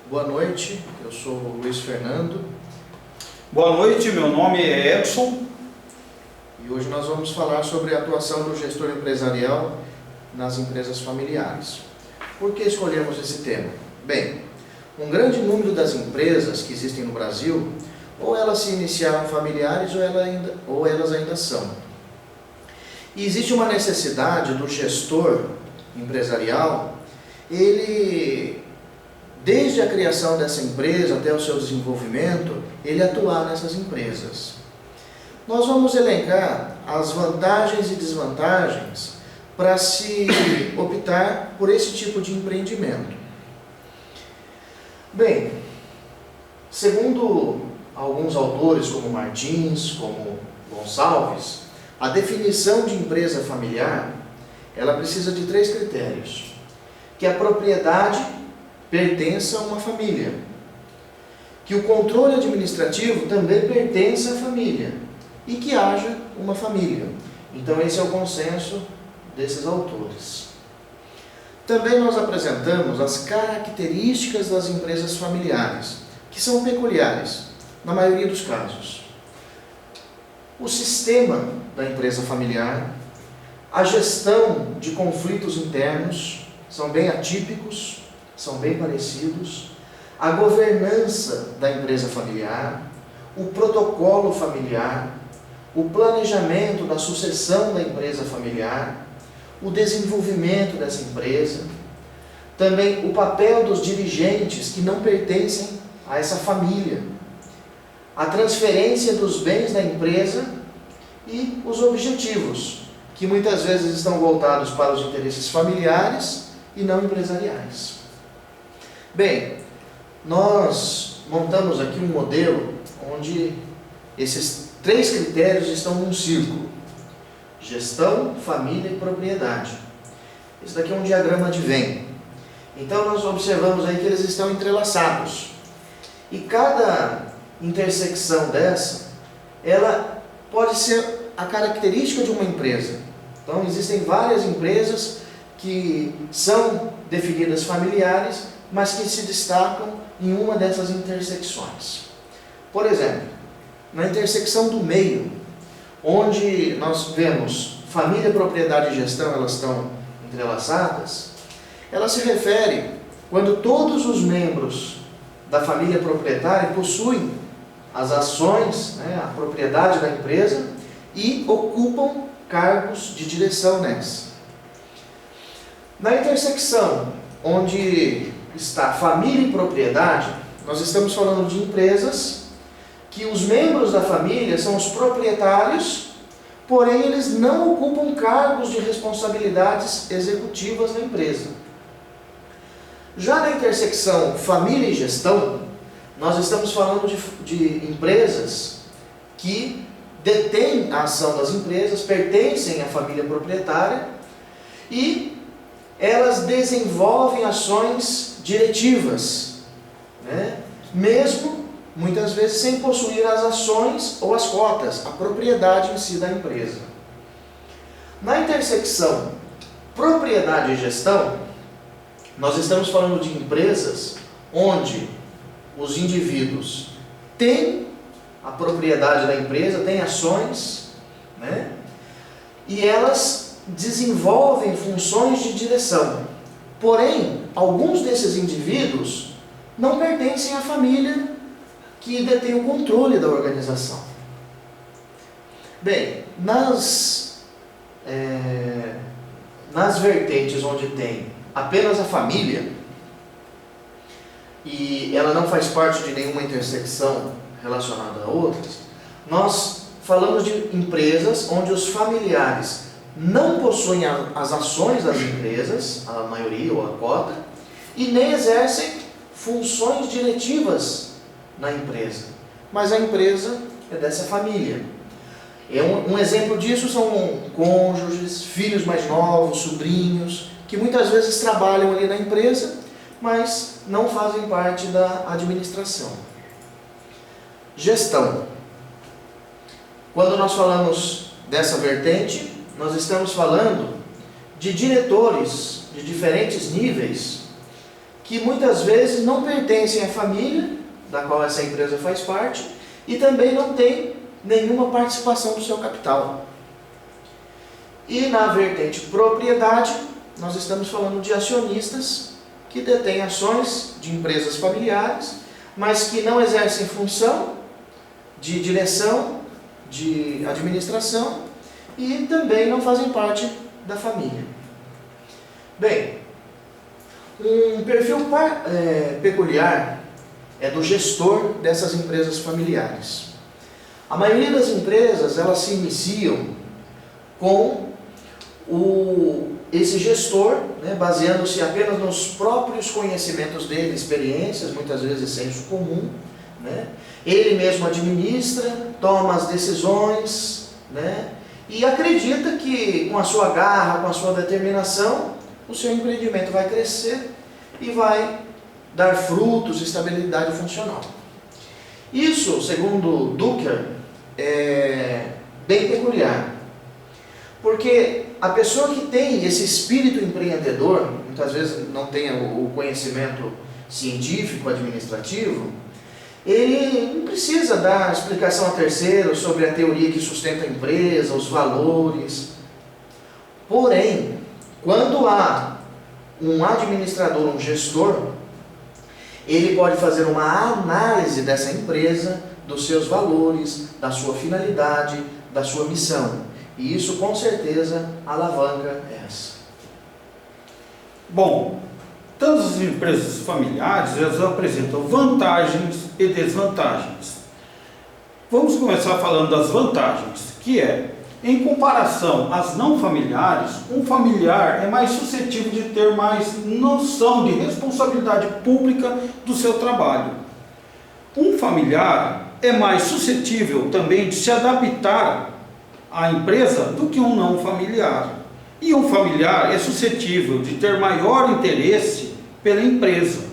Boa noite, eu sou o Luiz Fernando. Boa noite, meu nome é Edson. E hoje nós vamos falar sobre a atuação do gestor empresarial nas empresas familiares. Por que escolhemos esse tema? Bem, um grande número das empresas que existem no Brasil, ou elas se iniciaram familiares ou elas ainda são. E existe uma necessidade do gestor empresarial, desde a criação dessa empresa até o seu desenvolvimento, ele atuar nessas empresas. Nós vamos elencar as vantagens e desvantagens para se optar por esse tipo de empreendimento. Bem, segundo alguns autores como Martins, como Gonçalves, a definição de empresa familiar, ela precisa de 3 critérios: que a propriedade pertença a uma família, que o controle administrativo também pertença à família e que haja uma família. Então esse é o consenso desses autores. Também nós apresentamos as características das empresas familiares, que são peculiares, na maioria dos casos. O sistema da empresa familiar, a gestão de conflitos internos, são bem atípicos, são bem parecidos, a governança da empresa familiar, o protocolo familiar, o planejamento da sucessão da empresa familiar, o desenvolvimento dessa empresa, também o papel dos dirigentes que não pertencem a essa família, a transferência dos bens da empresa e os objetivos, que muitas vezes estão voltados para os interesses familiares e não empresariais. Bem, nós montamos aqui um modelo onde esses 3 critérios estão num círculo: gestão, família e propriedade. Esse daqui é um diagrama de Venn. Então nós observamos aí que eles estão entrelaçados. E cada intersecção dessa, ela pode ser a característica de uma empresa. Então existem várias empresas que são definidas familiares, mas que se destacam em uma dessas intersecções. Por exemplo, na intersecção do meio, onde nós vemos família, propriedade e gestão, elas estão entrelaçadas, ela se refere quando todos os membros da família proprietária possuem as ações, a propriedade da empresa e ocupam cargos de direção nessa. Na intersecção onde está família e propriedade, nós estamos falando de empresas que os membros da família são os proprietários, porém eles não ocupam cargos de responsabilidades executivas na empresa. Já na intersecção família e gestão, nós estamos falando de empresas que detêm a ação das empresas, pertencem à família proprietária e elas desenvolvem ações diretivas, mesmo muitas vezes sem possuir as ações ou as cotas, a propriedade em si da empresa. Na intersecção propriedade e gestão, nós estamos falando de empresas onde os indivíduos têm a propriedade da empresa, têm ações, e elas desenvolvem funções de direção. Porém, alguns desses indivíduos não pertencem à família que detém o controle da organização. Bem, nas vertentes onde tem apenas a família e ela não faz parte de nenhuma intersecção relacionada a outras, nós falamos de empresas onde os familiares não possuem as ações das empresas, a maioria ou a cota, e nem exercem funções diretivas na empresa, mas a empresa é dessa família. Um exemplo disso são cônjuges, filhos mais novos, sobrinhos, que muitas vezes trabalham ali na empresa, mas não fazem parte da administração. Gestão. Quando nós falamos dessa vertente, nós estamos falando de diretores de diferentes níveis que muitas vezes não pertencem à família da qual essa empresa faz parte e também não tem nenhuma participação do seu capital. E na vertente propriedade, nós estamos falando de acionistas que detêm ações de empresas familiares, mas que não exercem função de direção, de administração e também não fazem parte da família. Bem, um perfil peculiar é do gestor dessas empresas familiares. A maioria das empresas, elas se iniciam com esse gestor, né, baseando-se apenas nos próprios conhecimentos dele, experiências, muitas vezes senso comum, né? Ele mesmo administra, toma as decisões, né? E acredita que com a sua garra, com a sua determinação, o seu empreendimento vai crescer e vai dar frutos, estabilidade funcional. Isso, segundo Drucker, é bem peculiar, porque a pessoa que tem esse espírito empreendedor, muitas vezes não tem o conhecimento científico, administrativo, ele não precisa dar explicação a terceiros sobre a teoria que sustenta a empresa, os valores. Porém, quando há um administrador, um gestor, ele pode fazer uma análise dessa empresa, dos seus valores, da sua finalidade, da sua missão. E isso, com certeza, alavanca essa. Bom, todas as empresas familiares, elas apresentam vantagens e desvantagens. Vamos começar falando das vantagens, que é, em comparação às não familiares, um familiar é mais suscetível de ter mais noção de responsabilidade pública do seu trabalho. Um familiar é mais suscetível também de se adaptar à empresa do que um não familiar. E um familiar é suscetível de ter maior interesse pela empresa.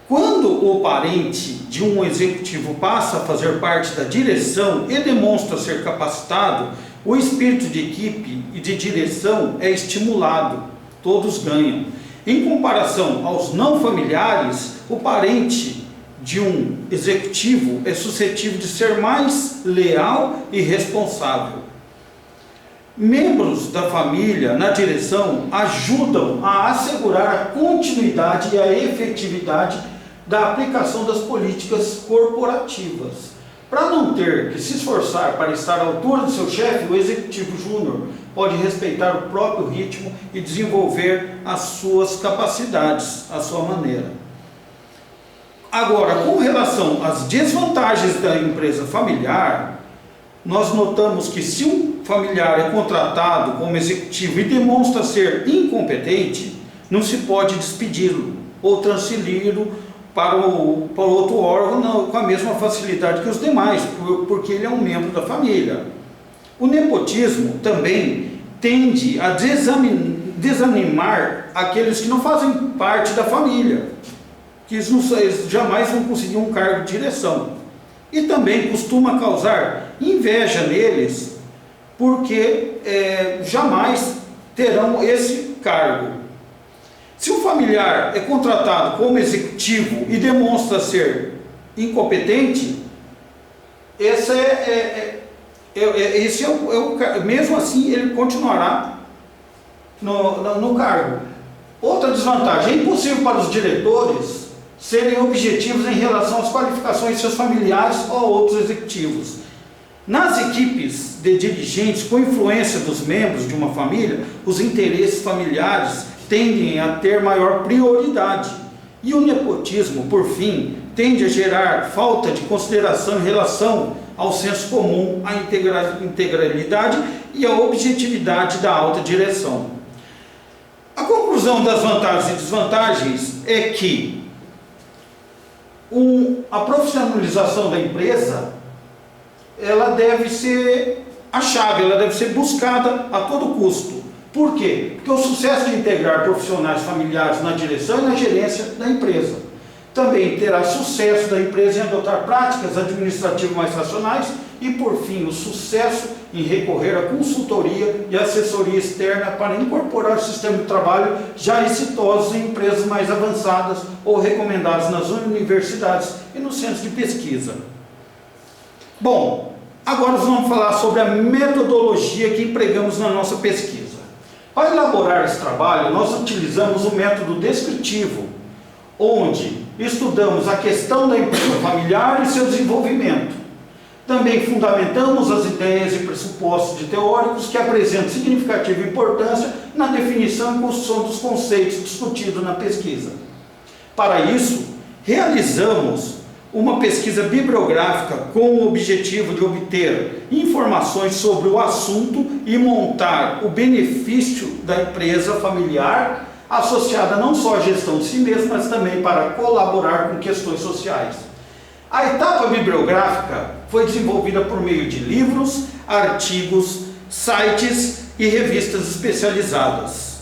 Quando o parente de um executivo passa a fazer parte da direção e demonstra ser capacitado, o espírito de equipe e de direção é estimulado, todos ganham. Em comparação aos não familiares, o parente de um executivo é suscetível de ser mais leal e responsável. Membros da família na direção ajudam a assegurar a continuidade e a efetividade da aplicação das políticas corporativas. Para não ter que se esforçar para estar à altura do seu chefe, o executivo júnior pode respeitar o próprio ritmo e desenvolver as suas capacidades, à sua maneira. Agora, com relação às desvantagens da empresa familiar, nós notamos que se um familiar é contratado como executivo e demonstra ser incompetente, não se pode despedi-lo ou transferi-lo para outro órgão com a mesma facilidade que os demais, porque ele é um membro da família. O nepotismo também tende a desanimar aqueles que não fazem parte da família, que eles jamais vão conseguir um cargo de direção. E também costuma causar inveja neles, porque jamais terão esse cargo. Se um familiar é contratado como executivo e demonstra ser incompetente, esse mesmo assim ele continuará no cargo. Outra desvantagem, é impossível para os diretores serem objetivos em relação às qualificações de seus familiares ou outros executivos. Nas equipes de dirigentes com influência dos membros de uma família, os interesses familiares tendem a ter maior prioridade. E o nepotismo, por fim, tende a gerar falta de consideração em relação ao senso comum, à integralidade e à objetividade da alta direção. A conclusão das vantagens e desvantagens é que a profissionalização da empresa, ela deve ser a chave, ela deve ser buscada a todo custo. Por quê? Porque o sucesso de integrar profissionais familiares na direção e na gerência da empresa. Também terá sucesso da empresa em adotar práticas administrativas mais racionais e, por fim, o sucesso em recorrer à consultoria e assessoria externa para incorporar o sistema de trabalho já exitosos em empresas mais avançadas ou recomendadas nas universidades e nos centros de pesquisa. Bom, agora nós vamos falar sobre a metodologia que empregamos na nossa pesquisa. Para elaborar esse trabalho, nós utilizamos o método descritivo, onde estudamos a questão da empresa familiar e seu desenvolvimento. Também fundamentamos as ideias e pressupostos de teóricos que apresentam significativa importância na definição e construção dos conceitos discutidos na pesquisa. Para isso, realizamos uma pesquisa bibliográfica com o objetivo de obter informações sobre o assunto e montar o benefício da empresa familiar associada não só à gestão de si mesma, mas também para colaborar com questões sociais. A etapa bibliográfica foi desenvolvida por meio de livros, artigos, sites e revistas especializadas.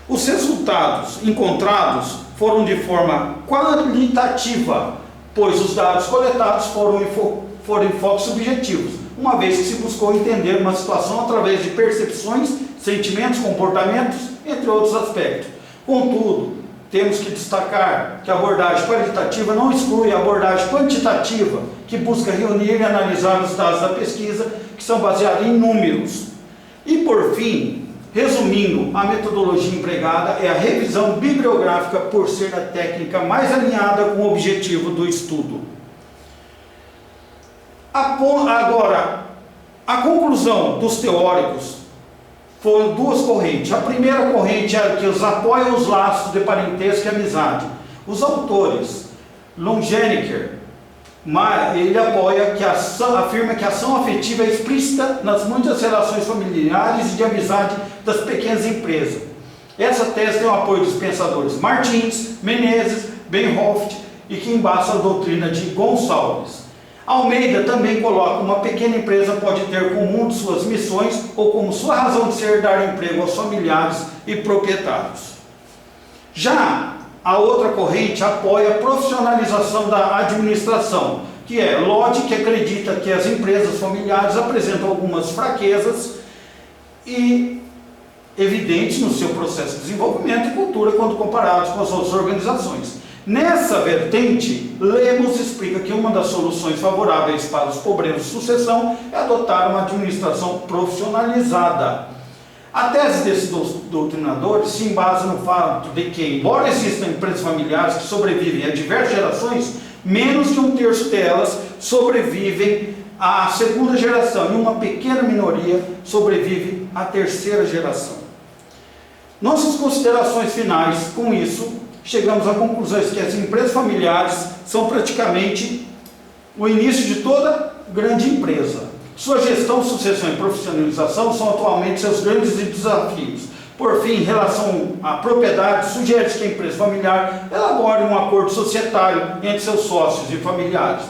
Os resultados encontrados foram de forma qualitativa, pois os dados coletados foram enfoques subjetivos, uma vez que se buscou entender uma situação através de percepções, sentimentos, comportamentos, entre outros aspectos. Contudo, temos que destacar que a abordagem qualitativa não exclui a abordagem quantitativa, que busca reunir e analisar os dados da pesquisa, que são baseados em números. E, por fim, resumindo, a metodologia empregada é a revisão bibliográfica por ser a técnica mais alinhada com o objetivo do estudo. Agora, a conclusão dos teóricos foram duas correntes. A primeira corrente é que os apoiam os laços de parentesco e amizade. Os autores, Longenecker, ele apoia que afirma que a ação afetiva é explícita nas muitas relações familiares e de amizade das pequenas empresas. Essa tese tem o apoio dos pensadores Martins, Menezes, Benhoft e que embasa a doutrina de Gonçalves. Almeida também coloca: uma pequena empresa pode ter como uma de suas missões ou como sua razão de ser dar emprego aos familiares e proprietários. Já a outra corrente apoia a profissionalização da administração, que é Lodge, que acredita que as empresas familiares apresentam algumas fraquezas e evidentes no seu processo de desenvolvimento e cultura quando comparados com as outras organizações. Nessa vertente, Lemos explica que uma das soluções favoráveis para os problemas de sucessão é adotar uma administração profissionalizada. A tese desses doutrinadores se embasa no fato de que, embora existam empresas familiares que sobrevivem a diversas gerações, menos de um terço delas sobrevivem à segunda geração e uma pequena minoria sobrevive à terceira geração. Nossas considerações finais com isso, chegamos à conclusão que as empresas familiares são praticamente o início de toda grande empresa. Sua gestão, sucessão e profissionalização são atualmente seus grandes desafios. Por fim, em relação à propriedade, sugere-se que a empresa familiar elabore um acordo societário entre seus sócios e familiares,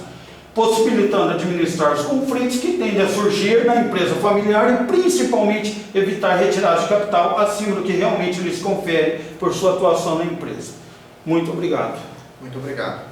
possibilitando administrar os conflitos que tendem a surgir na empresa familiar e principalmente evitar retiradas de capital acima do que realmente lhes confere por sua atuação na empresa. Muito obrigado. Muito obrigado.